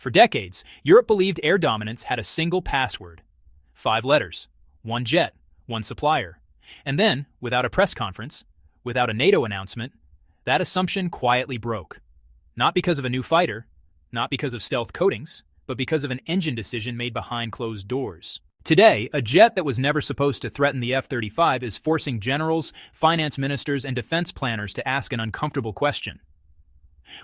For decades, Europe believed air dominance had a single password. 5 letters, one jet, one supplier. And then, without a press conference, without a NATO announcement, that assumption quietly broke. Not because of a new fighter, not because of stealth coatings, but because of an engine decision made behind closed doors. Today, a jet that was never supposed to threaten the F-35 is forcing generals, finance ministers, and defense planners to ask an uncomfortable question.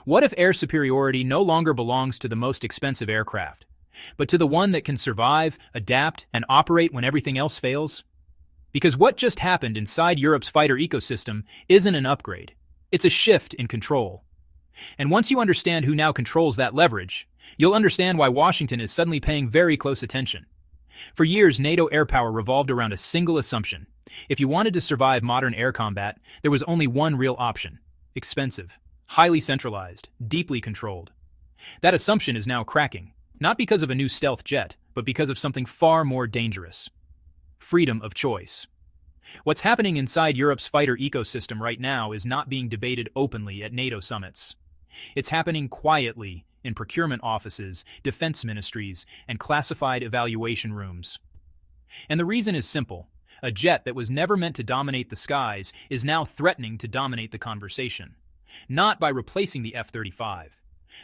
What if air superiority no longer belongs to the most expensive aircraft, but to the one that can survive, adapt, and operate when everything else fails? Because what just happened inside Europe's fighter ecosystem isn't an upgrade. It's a shift in control. And once you understand who now controls that leverage, you'll understand why Washington is suddenly paying very close attention. For years, NATO air power revolved around a single assumption. If you wanted to survive modern air combat, there was only one real option: expensive, highly centralized, deeply controlled. That assumption is now cracking, not because of a new stealth jet, but because of something far more dangerous: freedom of choice. What's happening inside Europe's fighter ecosystem right now is not being debated openly at NATO summits. It's happening quietly in procurement offices, defense ministries, and classified evaluation rooms. And the reason is simple. A jet that was never meant to dominate the skies is now threatening to dominate the conversation. Not by replacing the F-35,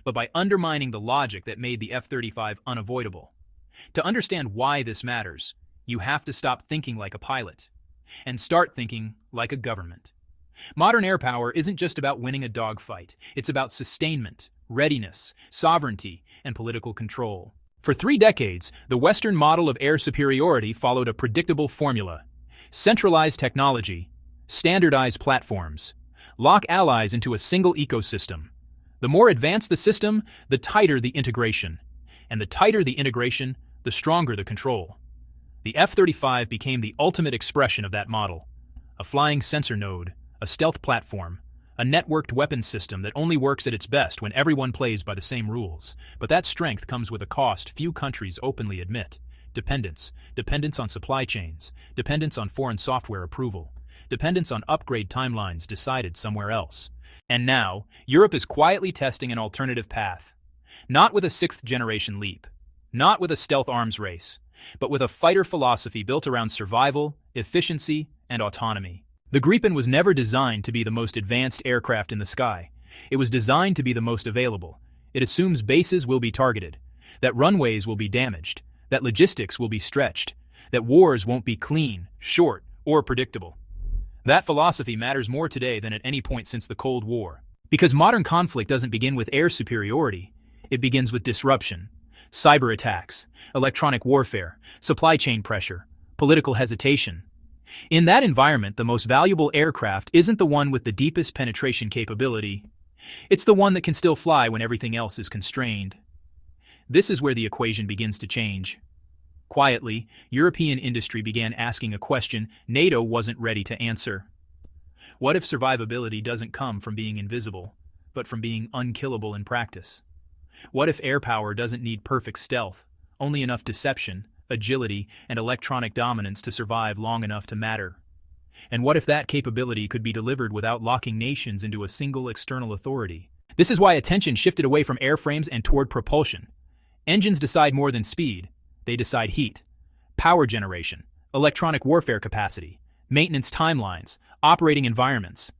but by undermining the logic that made the F-35 unavoidable. To understand why this matters, you have to stop thinking like a pilot and start thinking like a government. Modern air power isn't just about winning a dogfight. It's about sustainment, readiness, sovereignty, and political control. For 3 decades, the Western model of air superiority followed a predictable formula: centralized technology, standardized platforms, lock allies into a single ecosystem. The more advanced the system, the tighter the integration. And the tighter the integration, the stronger the control. The F-35 became the ultimate expression of that model: a flying sensor node, a stealth platform, a networked weapons system that only works at its best when everyone plays by the same rules. But that strength comes with a cost few countries openly admit: dependence. Dependence on supply chains, dependence on foreign software approval, dependence on upgrade timelines decided somewhere else. And now, Europe is quietly testing an alternative path. Not with a 6th-generation leap, not with a stealth arms race, but with a fighter philosophy built around survival, efficiency, and autonomy. The Gripen was never designed to be the most advanced aircraft in the sky. It was designed to be the most available. It assumes bases will be targeted, that runways will be damaged, that logistics will be stretched, that wars won't be clean, short, or predictable. That philosophy matters more today than at any point since the Cold War. Because modern conflict doesn't begin with air superiority, it begins with disruption. Cyber attacks, electronic warfare, supply chain pressure, political hesitation. In that environment, the most valuable aircraft isn't the one with the deepest penetration capability. It's the one that can still fly when everything else is constrained. This is where the equation begins to change. Quietly, European industry began asking a question NATO wasn't ready to answer. What if survivability doesn't come from being invisible, but from being unkillable in practice? What if air power doesn't need perfect stealth, only enough deception, agility, and electronic dominance to survive long enough to matter? And what if that capability could be delivered without locking nations into a single external authority? This is why attention shifted away from airframes and toward propulsion. Engines decide more than speed. They decide heat, power generation, electronic warfare capacity, maintenance timelines, operating environments.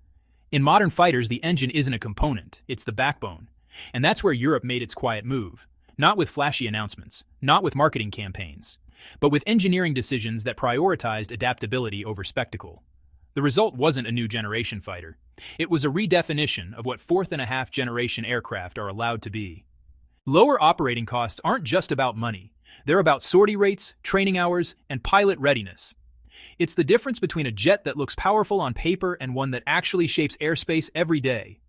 In modern fighters, the engine isn't a component, it's the backbone. And that's where Europe made its quiet move. Not with flashy announcements, not with marketing campaigns, but with engineering decisions that prioritized adaptability over spectacle. The result wasn't a new generation fighter. It was a redefinition of what 4th-and-a-half-generation aircraft are allowed to be. Lower operating costs aren't just about money. They're about sortie rates, training hours, and pilot readiness. It's the difference between a jet that looks powerful on paper and one that actually shapes airspace every day.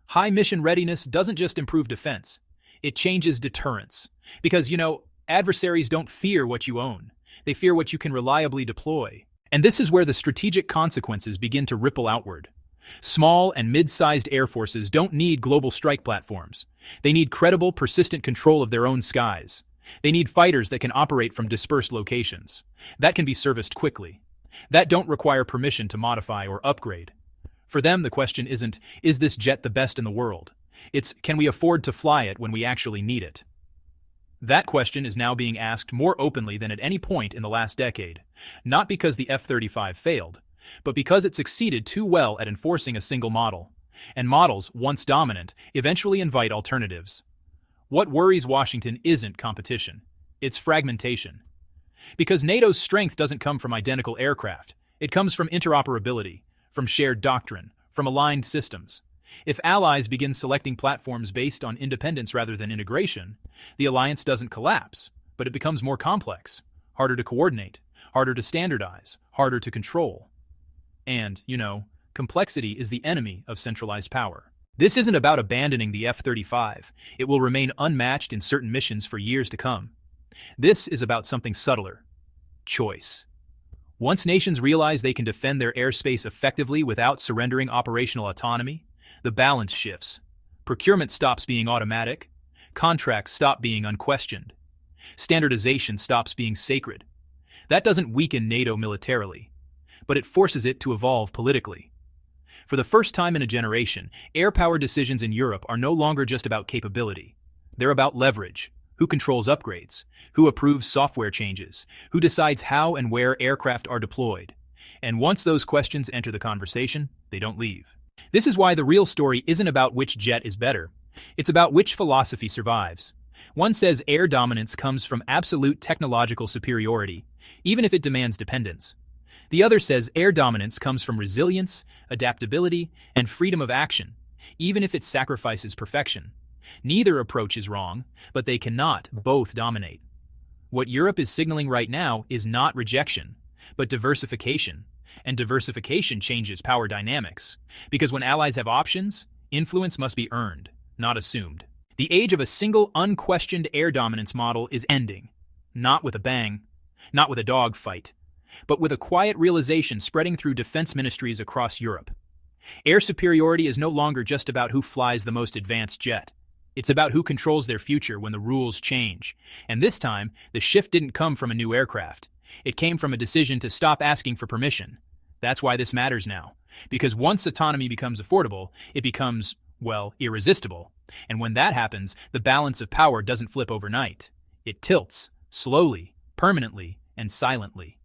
High mission readiness doesn't just improve defense. It changes deterrence. Because, adversaries don't fear what you own. They fear what you can reliably deploy. And this is where the strategic consequences begin to ripple outward. Small and mid-sized air forces don't need global strike platforms. They need credible, persistent control of their own skies. They need fighters that can operate from dispersed locations, that can be serviced quickly, that don't require permission to modify or upgrade. For them, the question isn't, is this jet the best in the world? It's, can we afford to fly it when we actually need it? That question is now being asked more openly than at any point in the last decade, not because the F-35 failed, but because it succeeded too well at enforcing a single model. And models, once dominant, eventually invite alternatives. What worries Washington isn't competition, it's fragmentation. Because NATO's strength doesn't come from identical aircraft, it comes from interoperability, from shared doctrine, from aligned systems. If allies begin selecting platforms based on independence rather than integration, the alliance doesn't collapse, but it becomes more complex, harder to coordinate, harder to standardize, harder to control. And, complexity is the enemy of centralized power. This isn't about abandoning the F-35. It will remain unmatched in certain missions for years to come. This is about something subtler: choice. Once nations realize they can defend their airspace effectively without surrendering operational autonomy, the balance shifts. Procurement stops being automatic. Contracts stop being unquestioned. Standardization stops being sacred. That doesn't weaken NATO militarily, but it forces it to evolve politically. For the first time in a generation, air power decisions in Europe are no longer just about capability. They're about leverage. Who controls upgrades? Who approves software changes? Who decides how and where aircraft are deployed? And once those questions enter the conversation, they don't leave. This is why the real story isn't about which jet is better. It's about which philosophy survives. One says air dominance comes from absolute technological superiority, even if it demands dependence. The other says air dominance comes from resilience, adaptability, and freedom of action, even if it sacrifices perfection. Neither approach is wrong, but they cannot both dominate. What Europe is signaling right now is not rejection, but diversification. And diversification changes power dynamics, because when allies have options, influence must be earned, not assumed. The age of a single, unquestioned air dominance model is ending, not with a bang, not with a dogfight, but with a quiet realization spreading through defense ministries across Europe. Air superiority is no longer just about who flies the most advanced jet. It's about who controls their future when the rules change. And this time, the shift didn't come from a new aircraft. It came from a decision to stop asking for permission. That's why this matters now. Because once autonomy becomes affordable, it becomes, irresistible. And when that happens, the balance of power doesn't flip overnight. It tilts, slowly, permanently, and silently.